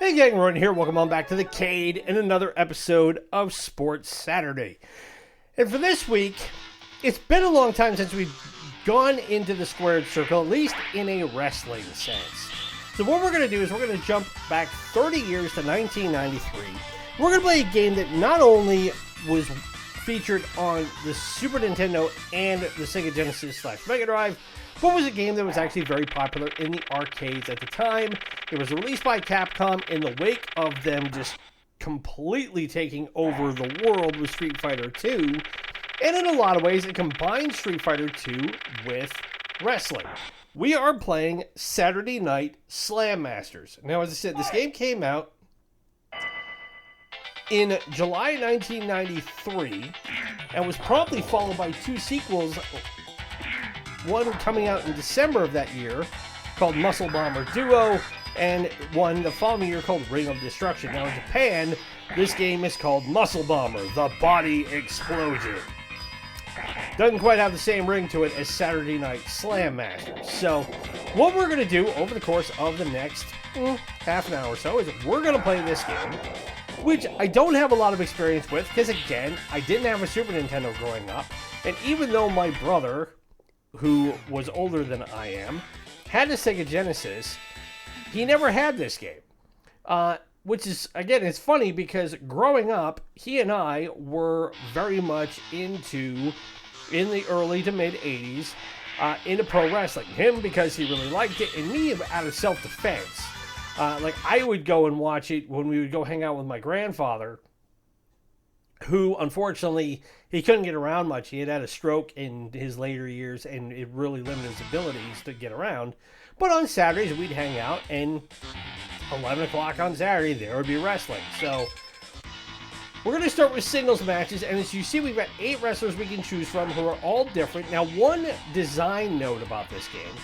Hey gang, Ron here. Welcome on back to the Cade and another episode of Sports Saturday. And for this week, it's been a long time since we've gone into the squared circle, at least in a wrestling sense. So what we're going to do is we're going to jump back 30 years to 1993. We're going to play a game that not only was featured on the Super Nintendo and the Sega Genesis / MegaDrive, but was a game that was actually very popular in the arcades at the time. It was released by Capcom in the wake of them just completely taking over the world with Street Fighter II. And in a lot of ways, it combined Street Fighter II with wrestling. We are playing Saturday Night Slam Masters. Now, as I said, this game came out in July 1993 and was promptly followed by two sequels, one coming out in December of that year called Muscle Bomber Duo, and one the following year called Ring of Destruction. Now in Japan, this game is called Muscle Bomber, The Body Explosion. Doesn't quite have the same ring to it as Saturday Night Slam Masters. So what we're going to do over the course of the next half an hour or so is we're going to play this game, which I don't have a lot of experience with because, again, I didn't have a Super Nintendo growing up. And even though my brother, who was older than I am, had a Sega Genesis, he never had this game. Which is, again, it's funny because growing up, he and I were very much into, in the early to mid 80s, into pro wrestling. Him because he really liked it, and me out of self-defense. Like, I would go and watch it when we would go hang out with my grandfather, who, unfortunately, he couldn't get around much. He had had a stroke in his later years, and it really limited his abilities to get around. But on Saturdays, we'd hang out, and 11 o'clock on Saturday, there would be wrestling. So we're going to start with singles matches, and as you see, we've got 8 wrestlers we can choose from who are all different. Now, one design note about this game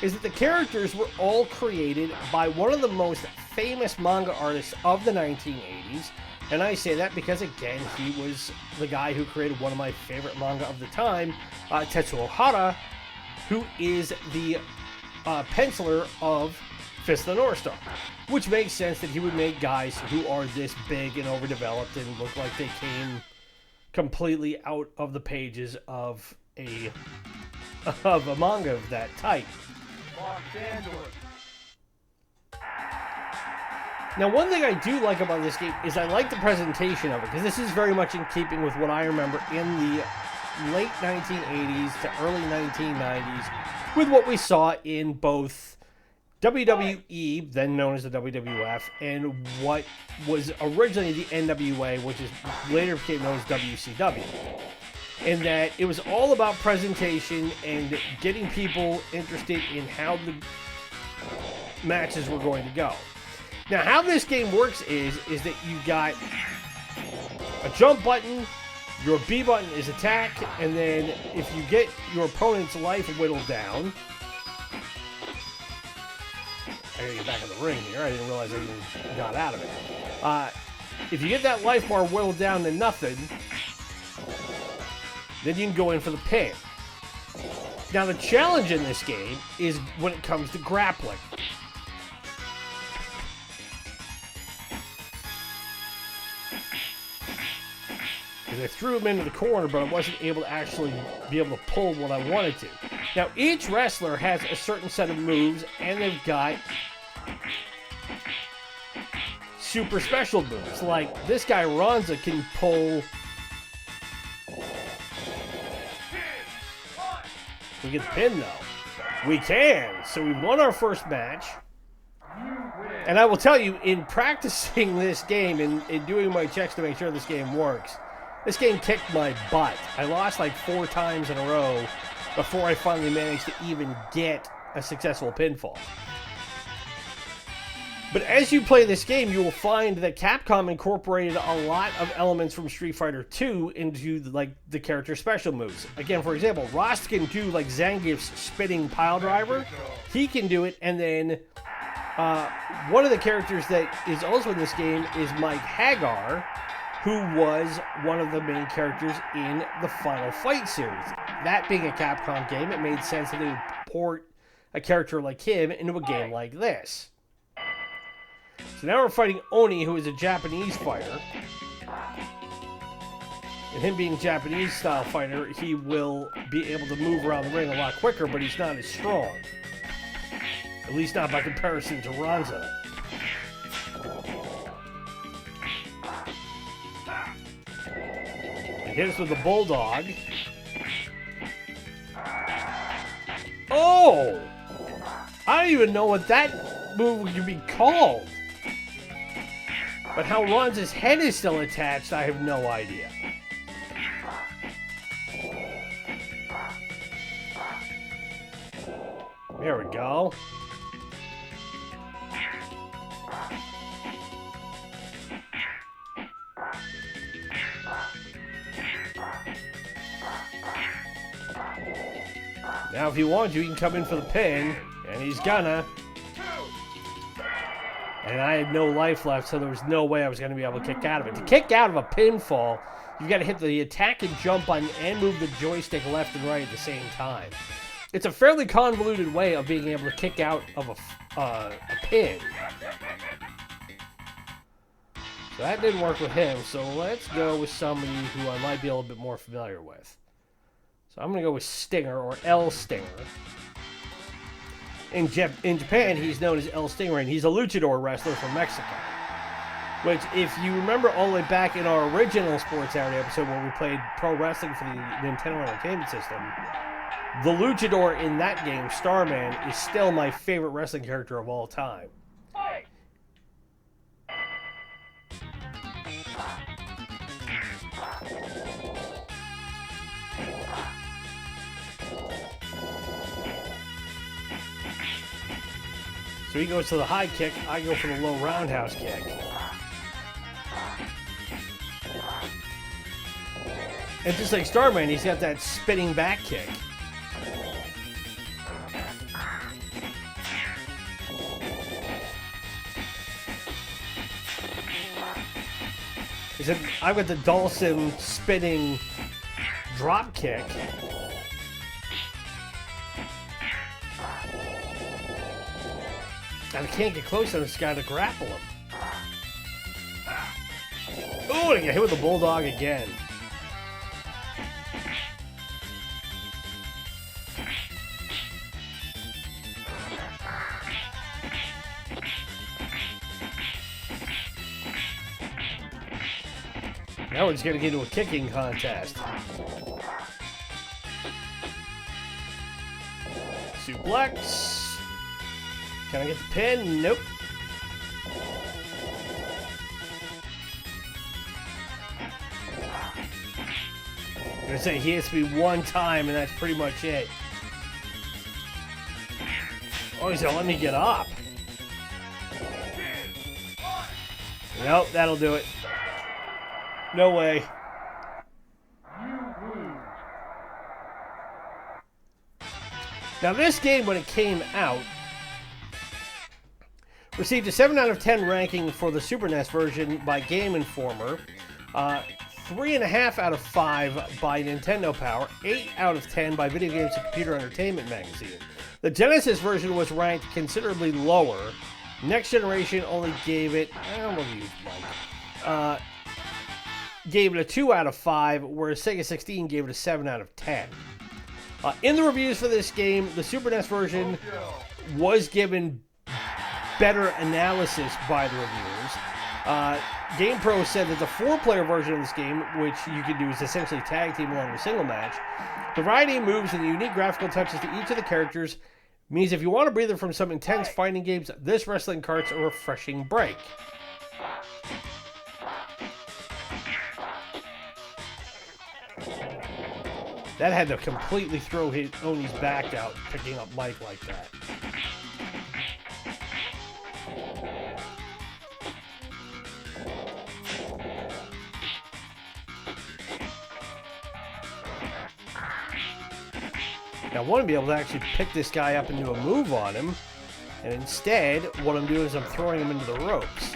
is that the characters were all created by one of the most famous manga artists of the 1980s. And I say that because, again, he was the guy who created one of my favorite manga of the time, Tetsuo Hara, who is the penciler of Fist of the North Star. Which makes sense that he would make guys who are this big and overdeveloped and look like they came completely out of the pages of a manga of that type. Now, one thing I do like about this game is I like the presentation of it, because this is very much in keeping with what I remember in the late 1980s to early 1990s with what we saw in both WWE, then known as the WWF, and what was originally the NWA, which is later became known as WCW. In that it was all about presentation and getting people interested in how the matches were going to go. Now, how this game works is that you got a jump button, your B button is attack, and then if you get your opponent's life whittled down, I gotta get back in the ring here. I didn't realize I even got out of it. If you get that life bar whittled down to nothing, then you can go in for the pin. Now, the challenge in this game is when it comes to grappling. Because I threw him into the corner, but I wasn't able to actually be able to pull what I wanted to. Now, each wrestler has a certain set of moves, and they've got super special moves. Like, this guy, Ronza, can pull... We get the pin, though. We can. So we won our first match. And I will tell you, in practicing this game and doing my checks to make sure this game works, this game kicked my butt. I lost like 4 times in a row before I finally managed to even get a successful pinfall. But as you play this game, you will find that Capcom incorporated a lot of elements from Street Fighter II into the character special moves. Again, for example, Rost can do like Zangief's spinning pile driver. He can do it, and then one of the characters that is also in this game is Mike Hagar, who was one of the main characters in the Final Fight series. That being a Capcom game, it made sense that they would port a character like him into a game like this. So now we're fighting Oni, who is a Japanese fighter. And him being a Japanese-style fighter, he will be able to move around the ring a lot quicker, but he's not as strong. At least not by comparison to Ronza. He hits us with the Bulldog. Oh! I don't even know what that move could be called. But how Ronza's head is still attached, I have no idea. There we go. Now, if he wants to, he can come in for the pin, and he's gonna. And I had no life left, so there was no way I was going to be able to kick out of it. To kick out of a pinfall, you've got to hit the attack and jump button and move the joystick left and right at the same time. It's a fairly convoluted way of being able to kick out of a pin. So that didn't work with him, so let's go with somebody who I might be a little bit more familiar with. So I'm going to go with Stinger, or El Stinger. In Japan, he's known as El Stinger, and he's a luchador wrestler from Mexico. Which, if you remember all the way back in our original Sports Saturday episode where we played pro wrestling for the Nintendo Entertainment System, the luchador in that game, Starman, is still my favorite wrestling character of all time. So he goes to the high kick, I go for the low roundhouse kick. And just like Starman, he's got that spinning back kick. I've got the Dawson spinning drop kick. And I can't get close to this guy to grapple him. Oh, and I get hit with the Bulldog again. Now we're just going to get into a kicking contest. Suplex. Can I get the pin? Nope. I'm going to say he hits me one time and that's pretty much it. Oh, he's going to let me get up. Nope, that'll do it. No way. Now this game, when it came out, received a 7 out of 10 ranking for the Super NES version by Game Informer, 3.5 out of 5 by Nintendo Power, 8 out of 10 by Video Games and Computer Entertainment Magazine. The Genesis version was ranked considerably lower. Next Generation only gave it, gave it a 2 out of 5, whereas Sega 16 gave it a 7 out of 10. In the reviews for this game, the Super NES version was given better analysis by the reviewers. GamePro said that the 4-player version of this game, which you can do is essentially tag team along with a single match, the variety of moves and the unique graphical touches to each of the characters means if you want a breather from some intense fighting games, this wrestling kart's a refreshing break. That had to completely throw Oni's back out picking up Mike like that. Now, I want to be able to actually pick this guy up and do a move on him, and instead, what I'm doing is I'm throwing him into the ropes.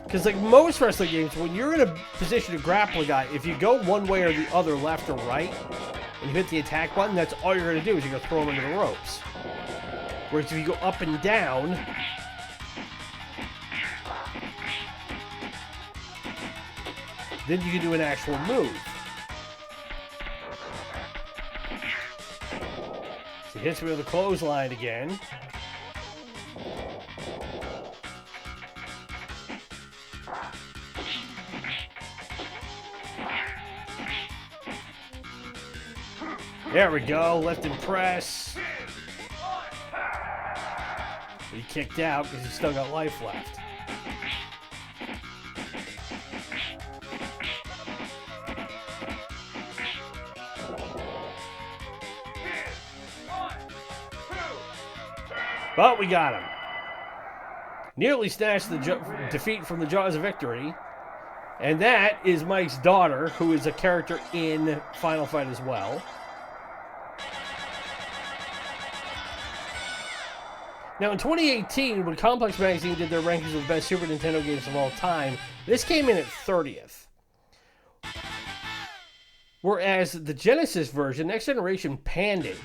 Because like most wrestling games, when you're in a position to grapple a guy, if you go one way or the other, left or right, and you hit the attack button, that's all you're going to do is you're going to throw him into the ropes. Whereas if you go up and down, then you can do an actual move. So he hits me with a clothesline again. There we go, left and press. He kicked out because he's still got life left. But we got him. Nearly snatched the defeat from the jaws of victory. And that is Mike's daughter, who is a character in Final Fight as well. Now, in 2018, when Complex Magazine did their rankings of the best Super Nintendo games of all time, this came in at 30th. Whereas the Genesis version, Next Generation, panned it,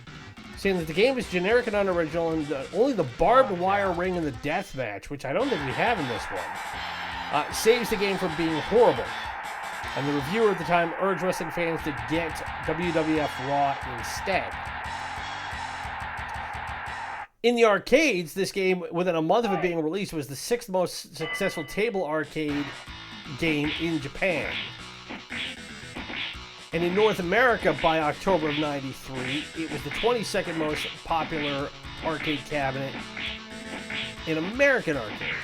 saying that the game is generic and unoriginal, and only the barbed wire ring and the death match, which I don't think we have in this one, saves the game from being horrible. And the reviewer at the time urged wrestling fans to get WWF Raw instead. In the arcades, this game, within a month of it being released, was the 6th most successful table arcade game in Japan. And in North America, by October of '93, it was the 22nd most popular arcade cabinet in American arcades.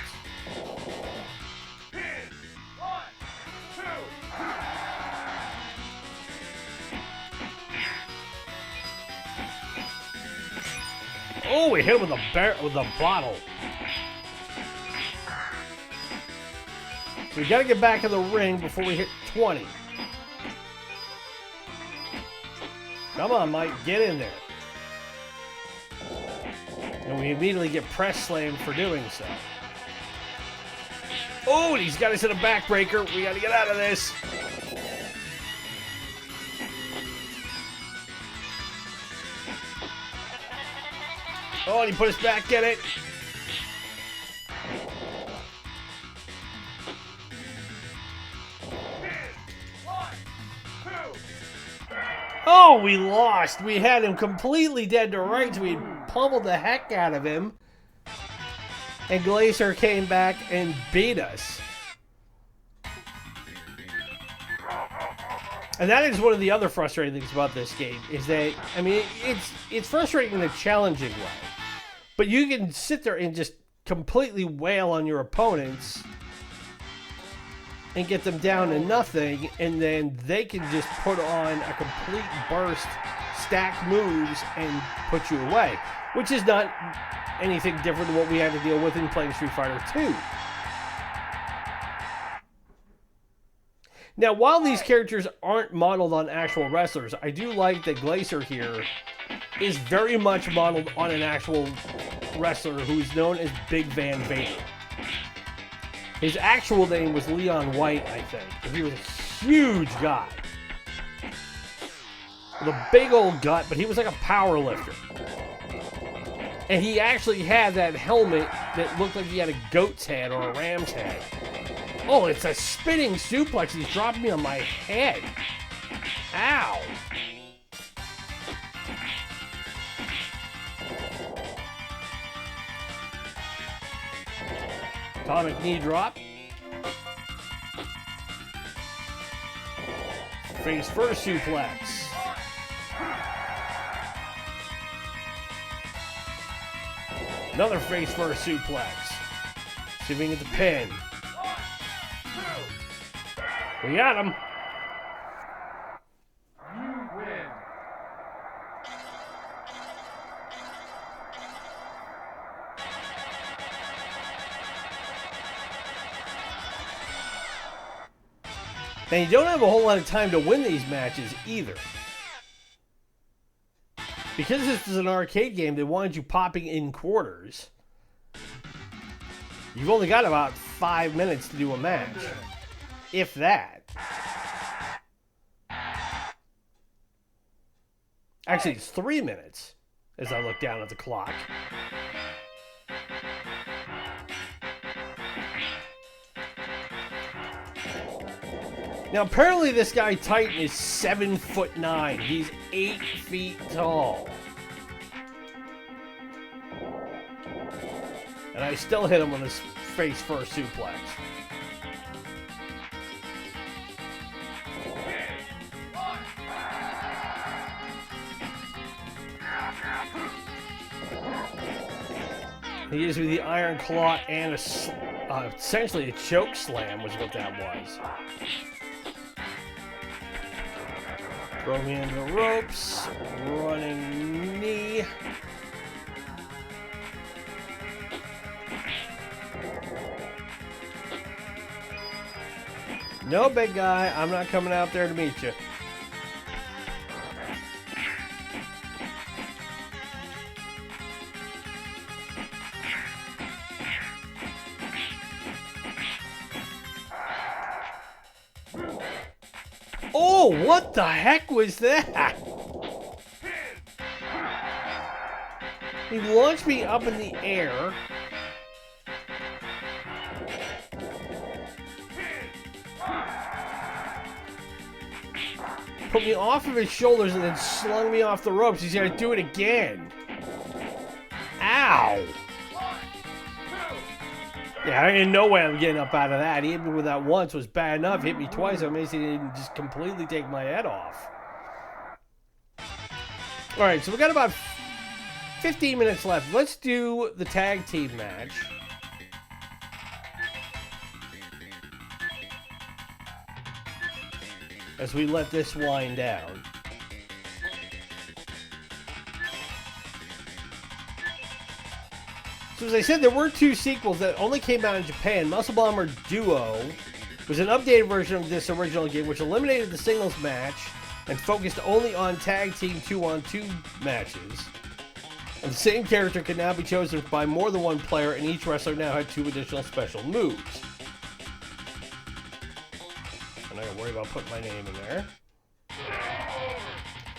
Oh, we hit him with a bottle. So we got to get back in the ring before we hit 20. Come on, Mike, get in there. And we immediately get press slammed for doing so. Oh, and he's got us in a backbreaker. We got to get out of this. Oh, and he put us back in it. Oh, we lost. We had him completely dead to rights. We pummeled the heck out of him. And Glacier came back and beat us. And that is one of the other frustrating things about this game, is that, I mean, it's frustrating in a challenging way. But you can sit there and just completely wail on your opponents and get them down to nothing, and then they can just put on a complete burst, stack moves, and put you away, which is not anything different than what we had to deal with in playing Street Fighter II. Now, while these characters aren't modeled on actual wrestlers, I do like that Glacier here is very much modeled on an actual wrestler who's known as Big Van Vader. His actual name was Leon White, I think. And he was a huge guy. With a big old gut, but he was like a power lifter. And he actually had that helmet that looked like he had a goat's head or a ram's head. Oh, it's a spinning suplex. He's dropping me on my head. Ow. Atomic knee drop. Face first suplex. Another face first suplex. See if we can get the pin. We got him. You win. And you don't have a whole lot of time to win these matches either. Because this is an arcade game, they wanted you popping in quarters. You've only got about 5 minutes to do a match. If that. Actually, it's 3 minutes as I look down at the clock. Now, apparently this guy Titan is 7'9". He's 8 feet tall. And I still hit him on his face first suplex. He used me the Iron Claw and essentially a choke slam was what that was. Throw me into the ropes, running knee. No, big guy, I'm not coming out there to meet you. Oh, what the heck was that? He launched me up in the air. Put me off of his shoulders and then slung me off the ropes. He's gonna do it again. Ow! Yeah, I ain't no way I'm getting up out of that. He hit me with that once was bad enough. Hit me twice. I'm amazed he didn't just completely take my head off. Alright, so we got about 15 minutes left. Let's do the tag team match. As we let this wind down. So as I said, there were 2 sequels that only came out in Japan. Muscle Bomber Duo was an updated version of this original game, which eliminated the singles match and focused only on tag team 2-on-2 matches. And the same character could now be chosen by more than one player, and each wrestler now had 2 additional special moves. I'm not gonna worry about putting my name in there.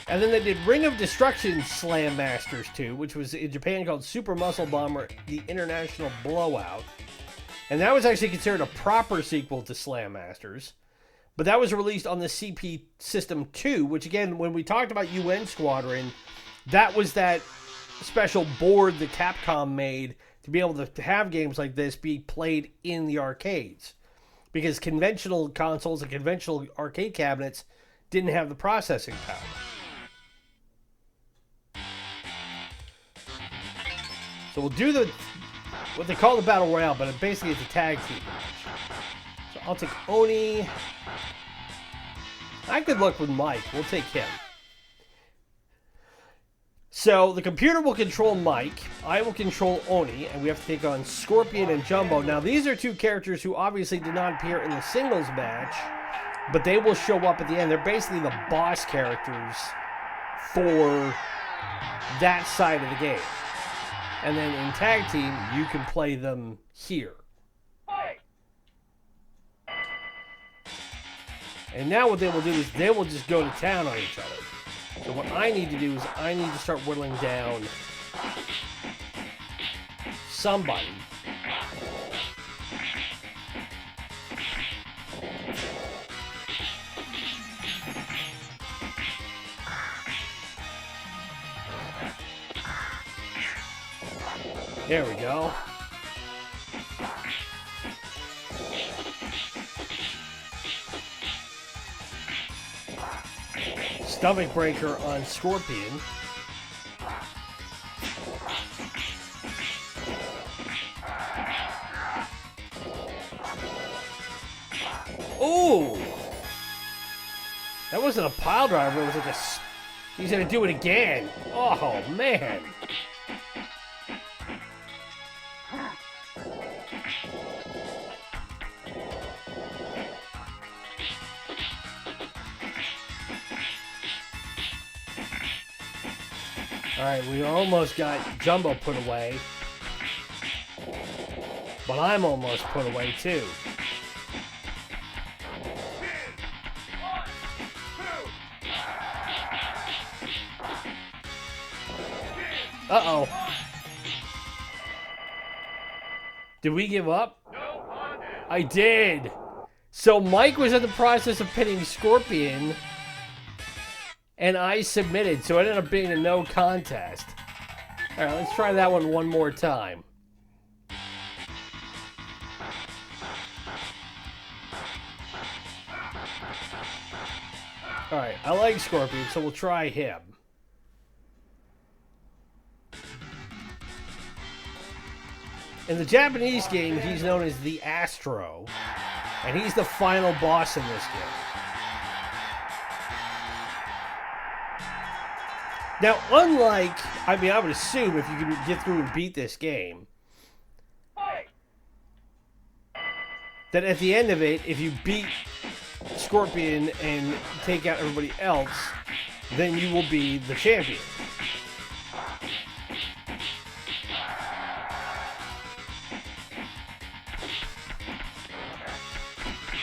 And then they did Ring of Destruction Slam Masters 2, which was in Japan called Super Muscle Bomber, the International Blowout. And that was actually considered a proper sequel to Slam Masters. But that was released on the CP System 2, which again, when we talked about UN Squadron, that was that special board that Capcom made to be able to have games like this be played in the arcades. Because conventional consoles and conventional arcade cabinets didn't have the processing power. So we'll do what they call the Battle Royale, but basically it's a tag team match. So I'll take Oni. I could look with Mike. We'll take him. So the computer will control Mike. I will control Oni, and we have to take on Scorpion and Jumbo. Now these are 2 characters who obviously did not appear in the singles match, but they will show up at the end. They're basically the boss characters for that side of the game. And then in tag team, you can play them here. And now what they will do is they will just go to town on each other. So what I need to do is I need to start whittling down somebody. There we go. Stomach breaker on Scorpion. Ooh! That wasn't a pile driver, it was like a... He's gonna do it again. Oh, man. Alright, we almost got Jumbo put away. But I'm almost put away too. Uh-oh. Did we give up? I did. So Mike was in the process of pinning Scorpion, and I submitted, so it ended up being a no contest. All right, let's try that one more time. All right, I like Scorpion, so we'll try him. In the Japanese game, he's known as the Astro, and he's the final boss in this game. Now, unlike, I would assume if you can get through and beat this game, that at the end of it, if you beat Scorpion and take out everybody else, then you will be the champion.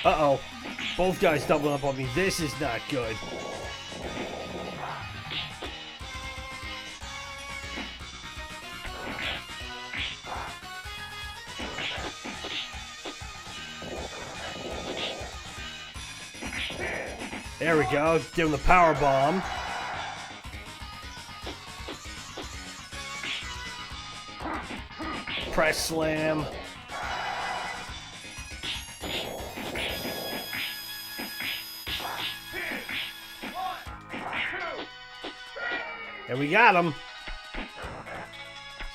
Uh-oh. Both guys doubling up on me. This is not good. There we go. Give him the power bomb. Press slam. And we got him.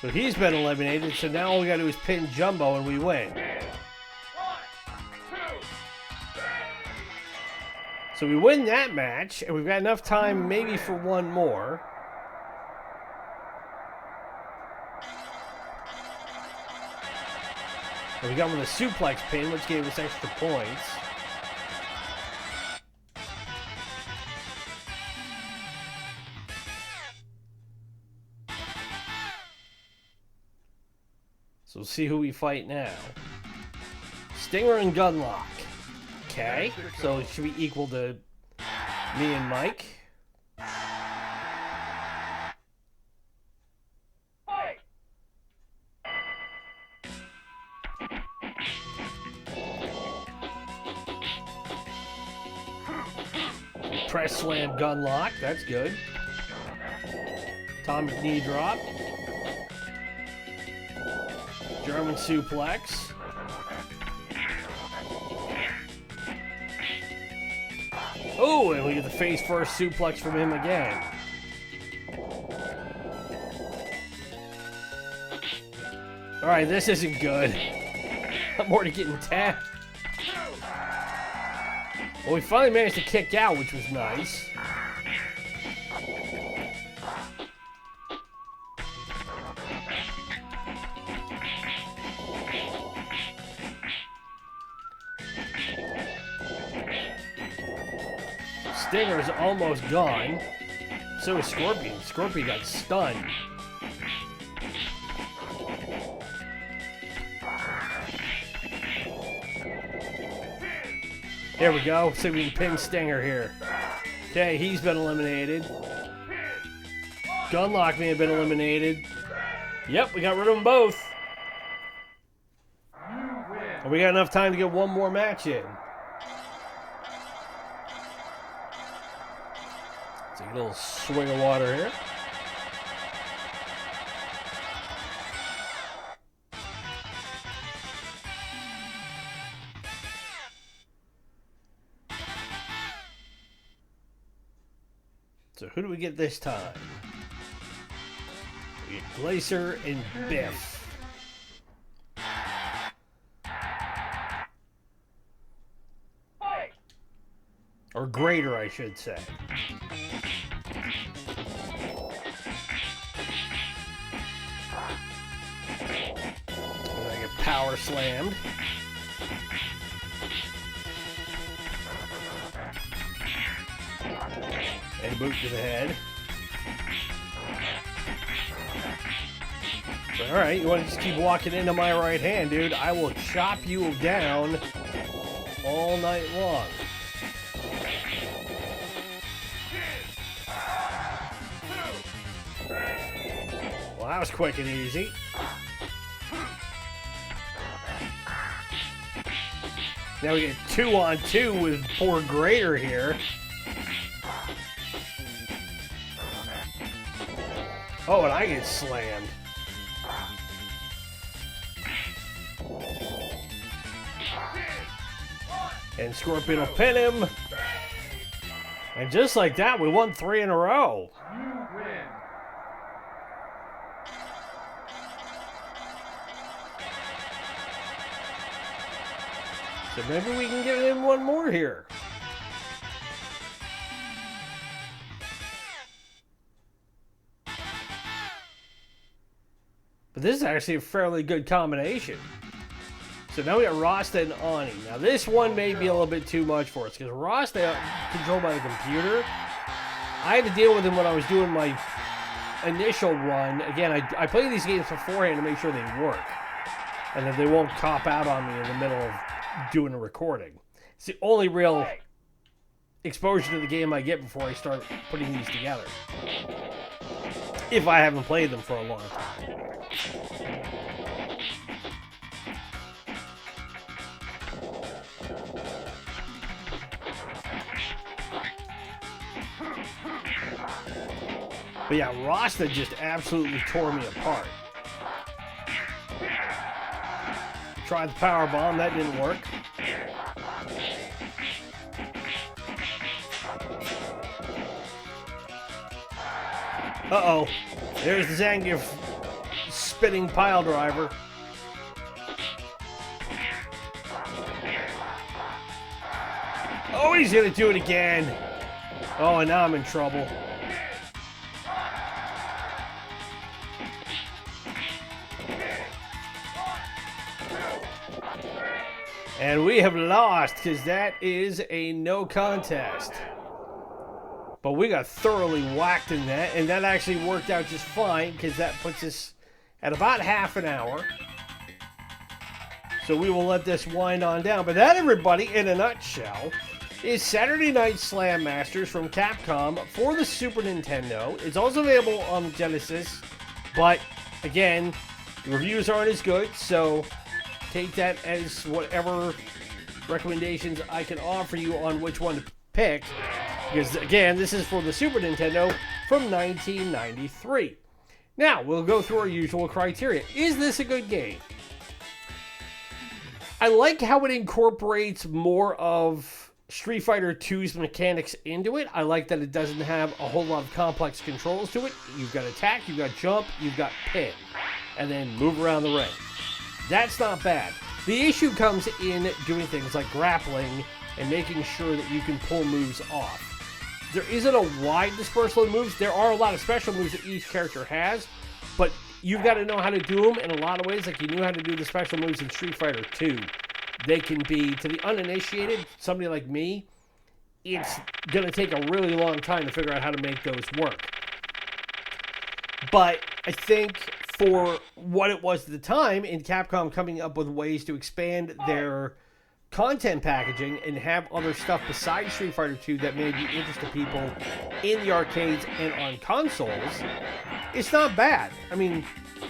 So he's been eliminated. So now all we got to do is pin Jumbo and we win. So we win that match, and we've got enough time maybe for one more. And we got him with a suplex pin, which gave us extra points. So we'll see who we fight now. Stinger and Gunlock. Okay, so it should be equal to me and Mike. Press slam Gunlock, that's good. Atomic knee drop. German suplex. Oh, and we get the face first suplex from him again. Alright, this isn't good. I'm already getting tapped. Well, we finally managed to kick out, which was nice. Stinger's almost gone. So is Scorpion. Scorpion got stunned. There we go. See if we can pin Stinger here. Okay, he's been eliminated. Gunlock may have been eliminated. Yep, we got rid of them both. And we got enough time to get one more match in. Take a little swig of water here. So who do we get this time? We get Glacier and Biff. Or Greater, I should say. And I get power slammed. And a boot to the head. Alright, you want to just keep walking into my right hand, dude? I will chop you down all night long. Well, that was quick and easy. Now we get 2-on-2 with poor Grader here. Oh, and I get slammed. And Scorpion will pin him. And just like that, we won 3 in a row. So maybe we can get in one more here. But this is actually a fairly good combination. So now we got Rasta and Ani. Now this one may be a little bit too much for us because Rasta controlled by the computer. I had to deal with him when I was doing my initial run. Again, I play these games beforehand to make sure they work. And that they won't cop out on me in the middle of doing a recording. It's the only real exposure to the game I get before I start putting these together. If I haven't played them for a long time. But yeah, Rasta just absolutely tore me apart. Tried the power bomb, that didn't work. Uh-oh. There's the Zangief spinning pile driver. Oh, he's gonna do it again. Oh, and now I'm in trouble. And we have lost because that is a no contest. But we got thoroughly whacked in that, and that actually worked out just fine because that puts us at about half an hour. So we will let this wind on down. But that, everybody, in a nutshell, is Saturday Night Slam Masters from Capcom for the Super Nintendo. It's also available on the Genesis, but again, the reviews aren't as good, so take that as whatever recommendations I can offer you on which one to pick. Because, again, this is for the Super Nintendo from 1993. Now, we'll go through our usual criteria. Is this a good game? I like how it incorporates more of Street Fighter II's mechanics into it. I like that it doesn't have a whole lot of complex controls to it. You've got attack, you've got jump, you've got pin, and then move around the ring. That's not bad. The issue comes in doing things like grappling and making sure that you can pull moves off. There isn't a wide dispersal of moves. There are a lot of special moves that each character has, but you've got to know how to do them in a lot of ways. Like you knew how to do the special moves in Street Fighter II. They can be, to the uninitiated, somebody like me, it's going to take a really long time to figure out how to make those work. But I think for what it was at the time, in Capcom coming up with ways to expand their content packaging and have other stuff besides Street Fighter II that may be interest to people in the arcades and on consoles, it's not bad. I mean,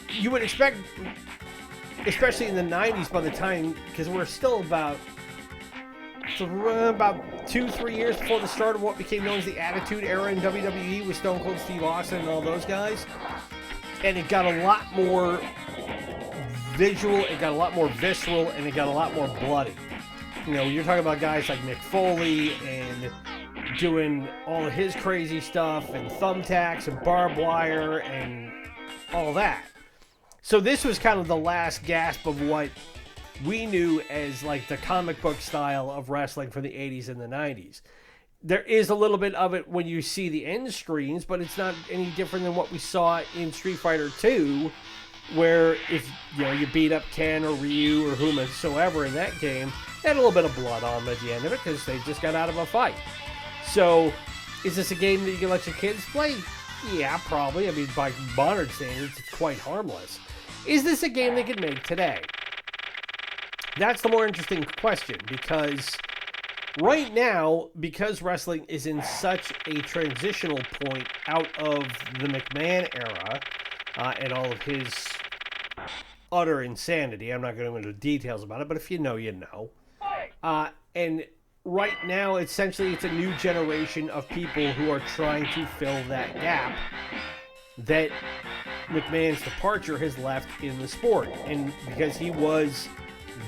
you would expect, especially in the 90s by the time, because we're still about 2-3 years before the start of what became known as the Attitude Era in WWE with Stone Cold Steve Austin and all those guys. And it got a lot more visual, it got a lot more visceral, and it got a lot more bloody. You know, you're talking about guys like Mick Foley and doing all of his crazy stuff and thumbtacks and barbed wire and all that. So this was kind of the last gasp of what we knew as like the comic book style of wrestling for the 80s and the 90s. There is a little bit of it when you see the end screens, but it's not any different than what we saw in Street Fighter II, where if you beat up Ken or Ryu or whomsoever in that game, they had a little bit of blood on them at the end of it because they just got out of a fight. So, is this a game that you can let your kids play? Yeah, probably. I mean, by modern standards, it's quite harmless. Is this a game they could make today? That's the more interesting question, because right now, because wrestling is in such a transitional point out of the McMahon era and all of his utter insanity, I'm not going to go into details about it, but if you know, you know. And right now, essentially, it's a new generation of people who are trying to fill that gap that McMahon's departure has left in the sport. And because he was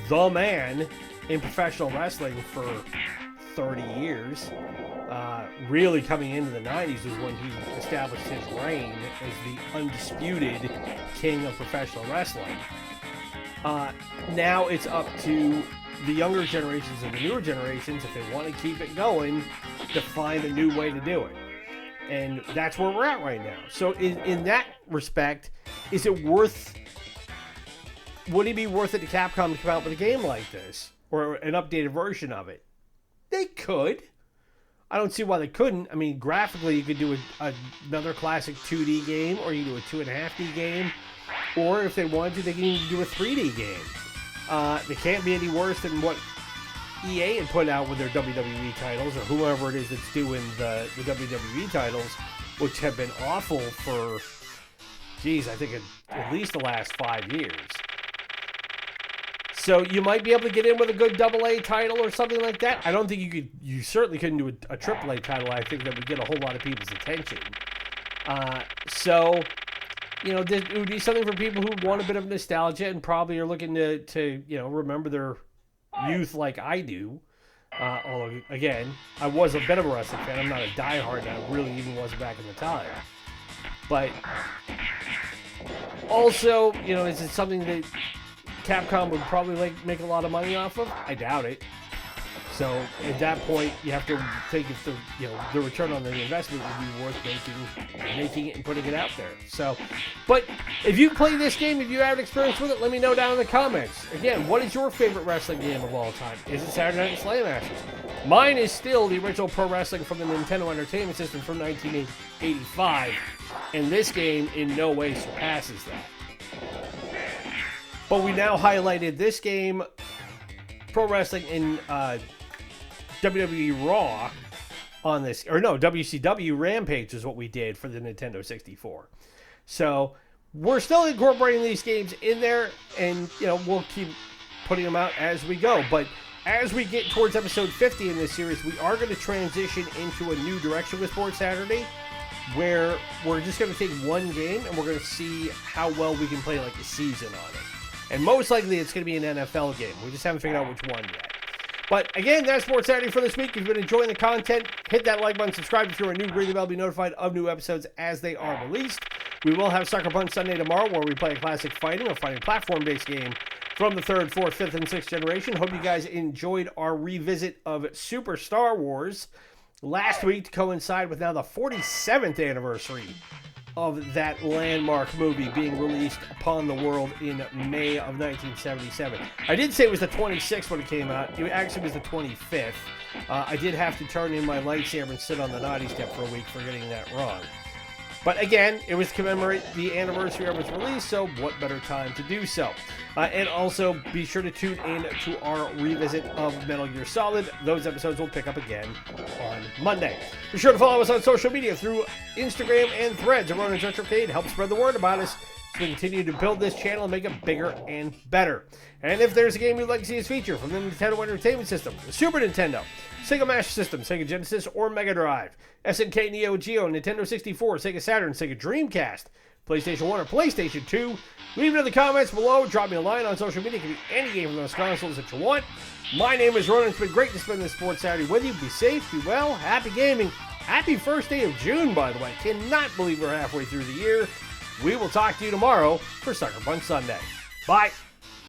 the man in professional wrestling for 30 years, really coming into the 90s was when he established his reign as the undisputed king of professional wrestling. Now it's up to the younger generations and the newer generations, if they want to keep it going, to find a new way to do it. And that's where we're at right now. So in that respect, is it worth... Would it be worth it to Capcom to come out with a game like this? Or an updated version of it? They could. I don't see why they couldn't. I mean, graphically, you could do another classic 2D game, or you could do a 2.5D game. Or if they wanted to, they can even do a 3D game. They can't be any worse than what EA had put out with their WWE titles, or whoever it is that's doing the WWE titles, which have been awful for, geez, I think at least the last 5 years. So you might be able to get in with a good AA title or something like that. I don't think you could. You certainly couldn't do a AAA title. I think that would get a whole lot of people's attention. So, you know, it would be something for people who want a bit of nostalgia and probably are looking to remember their youth like I do. Although, again, I was a bit of a wrestling fan. I'm not a diehard. I really even was back in the time. But also, you know, is it something that Capcom would probably make a lot of money off of? I doubt it. So at that point, you have to think if the return on the investment would be worth making it and putting it out there. So, but if you play this game, if you have experience with it, let me know down in the comments. Again, what is your favorite wrestling game of all time? Is it Saturday Night Slam Masters? Mine is still the original pro wrestling from the Nintendo Entertainment System from 1985, and this game in no way surpasses that. But we now highlighted this game, pro wrestling in WWE Raw on this, or no, WCW Rampage is what we did for the Nintendo 64. So we're still incorporating these games in there, and we'll keep putting them out as we go. But as we get towards episode 50 in this series, we are going to transition into a new direction with Sports Saturday, where we're just going to take one game and we're going to see how well we can play like a season on it. And most likely it's going to be an NFL game. We just haven't figured out which one yet. But again, that's Sports Saturday for this week. If you've been enjoying the content, hit that like button, subscribe if you're new, ring the bell, be notified of new episodes as they are released. We will have Sucker Punch Sunday tomorrow, where we play a classic fighting platform-based game from the 3rd, 4th, 5th, and 6th generation. Hope you guys enjoyed our revisit of Super Star Wars last week to coincide with now the 47th anniversary of that landmark movie being released upon the world in May of 1977. I did say it was the 26th when it came out. It actually was the 25th. I did have to turn in my lightsaber and sit on the naughty step for a week for getting that wrong. But again, it was to commemorate the anniversary of its release, so what better time to do so? And also, be sure to tune in to our revisit of Metal Gear Solid. Those episodes will pick up again on Monday. Be sure to follow us on social media through Instagram and Threads. Ronan's Retrocade. Help spread the word about us so we continue to build this channel and make it bigger and better. And if there's a game you'd like to see us feature from the Nintendo Entertainment System, the Super Nintendo, Sega Master System, Sega Genesis, or MegaDrive, SNK Neo-Geo, Nintendo 64, Sega Saturn, Sega Dreamcast, PlayStation 1 or PlayStation 2, leave it in the comments below. Drop me a line on social media. It can be any game from those consoles that you want. My name is Ronan. It's been great to spend this Sports Saturday with you. Be safe, be well, happy gaming. Happy first day of June, by the way. Cannot believe we're halfway through the year. We will talk to you tomorrow for Sucker Punch Sunday. Bye.